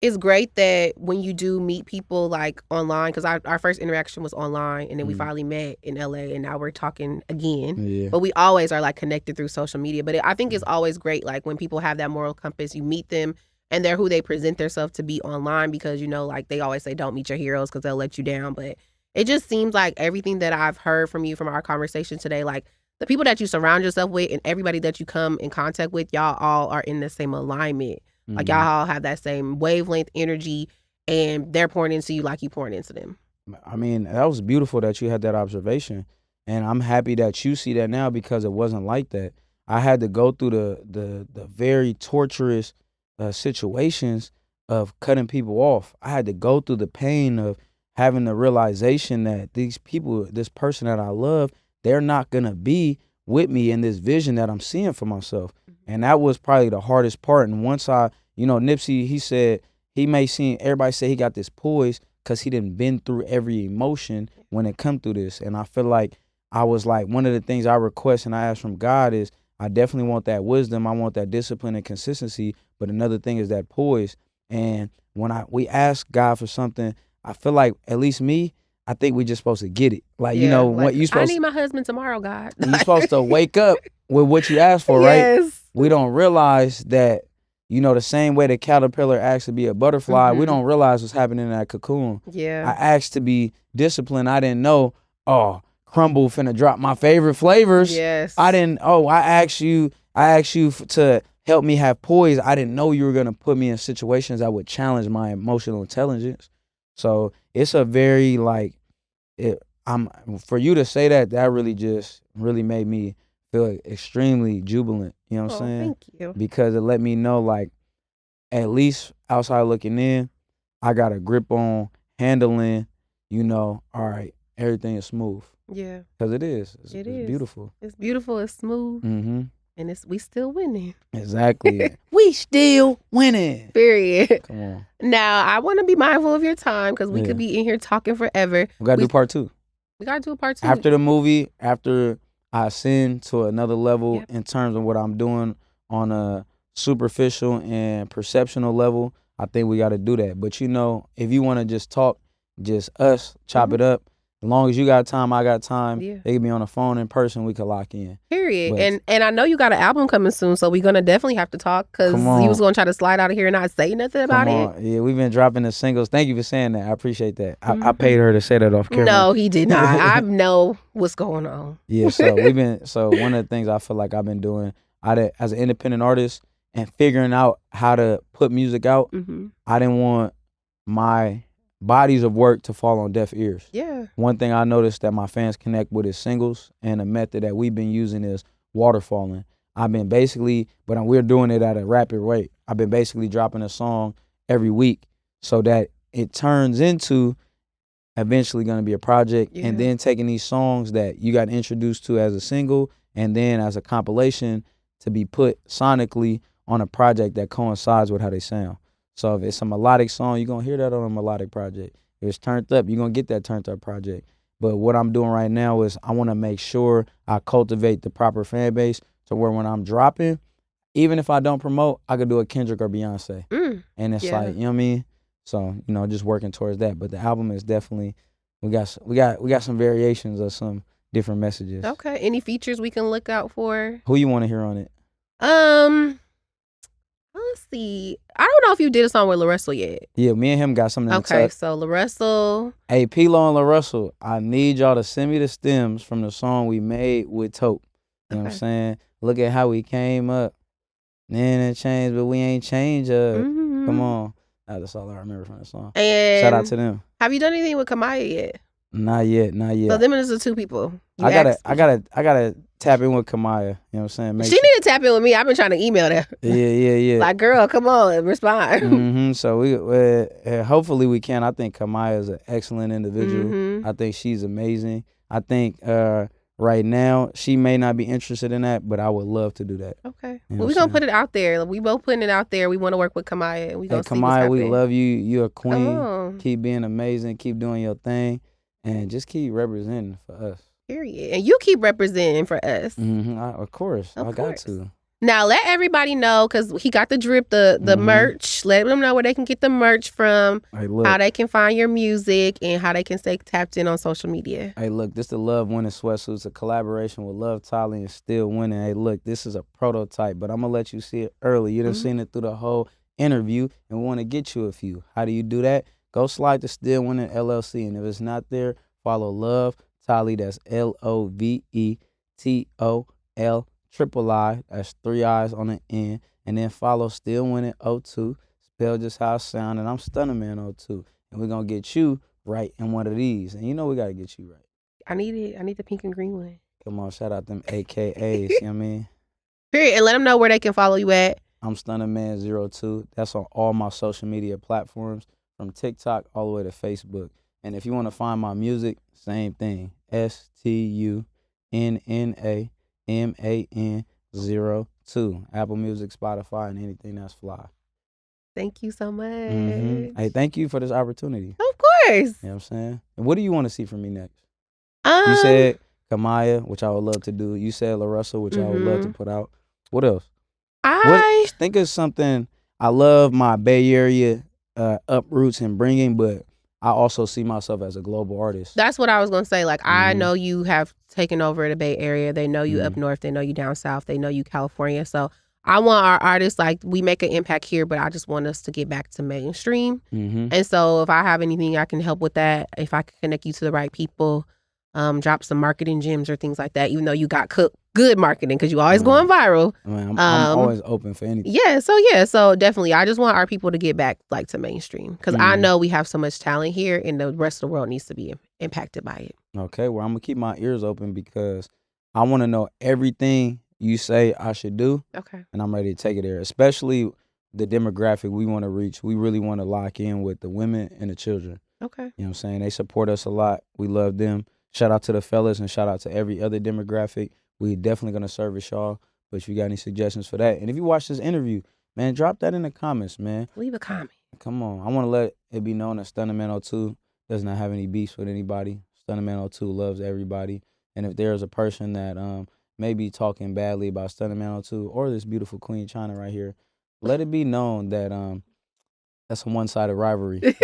it's great that when you do meet people like online, because our first interaction was online and then we finally met in LA and now we're talking again. Yeah. But we always are like connected through social media. But I think it's always great like when people have that moral compass, you meet them and they're who they present themselves to be online, because, you know, like they always say don't meet your heroes because they'll let you down. But it just seems like everything that I've heard from you from our conversation today, like the people that you surround yourself with and everybody that you come in contact with, y'all all are in the same alignment. Like y'all all have that same wavelength energy and they're pouring into you like you pouring into them. I mean, that was beautiful that you had that observation. And I'm happy that you see that now, because it wasn't like that. I had to go through the very torturous situations of cutting people off. I had to go through the pain of having the realization that these people, this person that I love, they're not going to be with me in this vision that I'm seeing for myself. And that was probably the hardest part. And once Nipsey, he said, everybody say he got this poise because he done been through every emotion when it come through this. And I feel like I was like, one of the things I request and I ask from God is, I definitely want that wisdom. I want that discipline and consistency. But another thing is that poise. And when we ask God for something, I feel like, at least me, I think we just supposed to get it. Like, you know, like, what you supposed I need my husband tomorrow, God. You're supposed to wake up with what you asked for, right? We don't realize that, you know, the same way the caterpillar asks to be a butterfly, we don't realize what's happening in that cocoon. Yeah. I asked to be disciplined. I didn't know, Crumble finna drop my favorite flavors. Yes. I asked you to help me have poise. I didn't know you were gonna put me in situations that would challenge my emotional intelligence. So it's a very for you to say that really made me feel extremely jubilant. You know what I'm saying? Thank you. Because it let me know, like, at least outside looking in, I got a grip on handling, you know, all right, everything is smooth. Yeah. Because it is. It's beautiful. It's beautiful. It's smooth. Mm-hmm. And we still winning. Exactly. We still winning. Period. Come on. Now, I want to be mindful of your time because we could be in here talking forever. We got to do part 2. We got to do a part 2. After the movie, after I ascend to another level in terms of what I'm doing on a superficial and perceptional level, I think we got to do that. But, you know, if you want to just talk, just us, chop it up, as long as you got time, I got time. They can be on the phone in person. We could lock in. Period. And I know you got an album coming soon, so we're going to definitely have to talk because you was going to try to slide out of here and not say nothing about it. Yeah, we've been dropping the singles. Thank you for saying that. I appreciate that. I paid her to say that off camera. No, he did not. I know what's going on. Yeah, so one of the things I feel like I've been doing as an independent artist and figuring out how to put music out, I didn't want my bodies of work to fall on deaf ears. Yeah. One thing I noticed that my fans connect with is singles, and a method that we've been using is waterfalling. We're doing it at a rapid rate. I've been basically dropping a song every week so that it turns into eventually going to be a project, and then taking these songs that you got introduced to as a single and then as a compilation to be put sonically on a project that coincides with how they sound. So if it's a melodic song, you're going to hear that on a melodic project. If it's turned up, you're going to get that turned up project. But what I'm doing right now is I want to make sure I cultivate the proper fan base to where when I'm dropping, even if I don't promote, I could do a Kendrick or Beyonce. And it's like, you know what I mean? So, you know, just working towards that. But the album is definitely, we got some variations of some different messages. Okay. Any features we can look out for? Who you want to hear on it? Let's see. I don't know if you did a song with LaRussell yet. Yeah, me and him got something to Okay, so LaRussell. Hey, P-Lo and LaRussell, I need y'all to send me the stems from the song we made with Tope. You know what I'm saying? Look at how we came up. Then it changed, but we ain't changed up. Come on. That's all I remember from the song. And shout out to them. Have you done anything with Kamaya yet? Not yet. So them is the two people. I gotta tap in with Kamaya. You know what I'm saying? She need to tap in with me. I've been trying to email that. Yeah. Like, girl, come on, respond. So we hopefully we can. I think Kamaya is an excellent individual. I think she's amazing. I think right now she may not be interested in that, but I would love to do that. Okay. Well, we're gonna put it out there. We both putting it out there. We want to work with Kamaya, and we gonna see what's Kamaya, happening. we love you. You're a queen. Keep being amazing. Keep doing your thing. And just keep representing for us. Period. And you keep representing for us. Of course. I got to. Now, let everybody know, because he got the drip, the merch. Let them know where they can get the merch from, how they can find your music, and how they can stay tapped in on social media. Hey, look, this is the Love Winning sweatsuits, a collaboration with Love Tolly and Still Winning. Hey, look, this is a prototype, but I'm going to let you see it early. You done seen it through the whole interview, and we want to get you a few. How do you do that? Go slide to Still Winning LLC, and if it's not there, follow Love Tolly. That's LOVETOL III. That's 3 I's on the end, and then follow Still Winning 02. Spell just how it sound, and I'm Stunnaman02, and we're gonna get you right in one of these, and you know we gotta get you right. I need it. I need the pink and green one. Come on, shout out them AKAs. You know what I mean? Period. And let them know where they can follow you at. I'm Stunnaman02. That's on all my social media platforms, from TikTok all the way to Facebook. And if you want to find my music, same thing. STUNNAMAN02. Apple Music, Spotify, and anything that's fly. Thank you so much. Hey, thank you for this opportunity. Of course. You know what I'm saying? And what do you want to see from me next? You said Kamaya, which I would love to do. You said LaRussell, which I would love to put out. What else? Think of something. I love my Bay Area uproots and bringing, but I also see myself as a global artist. That's what I was going to say. Like, I know you have taken over the Bay Area. They know you up north. They know you down south. They know you California. So I want our artists, like, we make an impact here, but I just want us to get back to mainstream. And so if I have anything I can help with that, if I can connect you to the right people, drop some marketing gems or things like that, even though you got good marketing, because you always going viral. I'm always open for anything. So definitely, I just want our people to get back, like, to mainstream, because I know we have so much talent here, and the rest of the world needs to be impacted by it. Okay, well, I'm gonna keep my ears open, because I want to know everything you say I should do. Okay. And I'm ready to take it there, especially the demographic we want to reach. We really want to lock in with the women and the children. Okay. You know what I'm saying? They support us a lot. We love them. Shout out to the fellas and shout out to every other demographic. We definitely going to service y'all. But if you got any suggestions for that, and if you watch this interview, man, drop that in the comments, man. Leave a comment. Come on. I want to let it be known that Stunnaman02 does not have any beefs with anybody. Stunnaman02 loves everybody. And if there's a person that may be talking badly about Stunnaman02 or this beautiful Queen China right here, let it be known that that's a one-sided rivalry.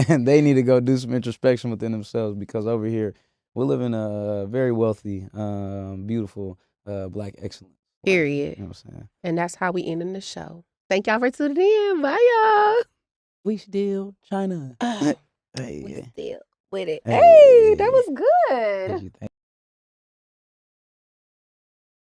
And they need to go do some introspection within themselves, because over here, we live in a very wealthy, beautiful, Black excellence. Period. You know what I'm saying? And that's how we end in the show. Thank y'all for tuning in. Bye, y'all. We still China. We still with it. Hey, that was good.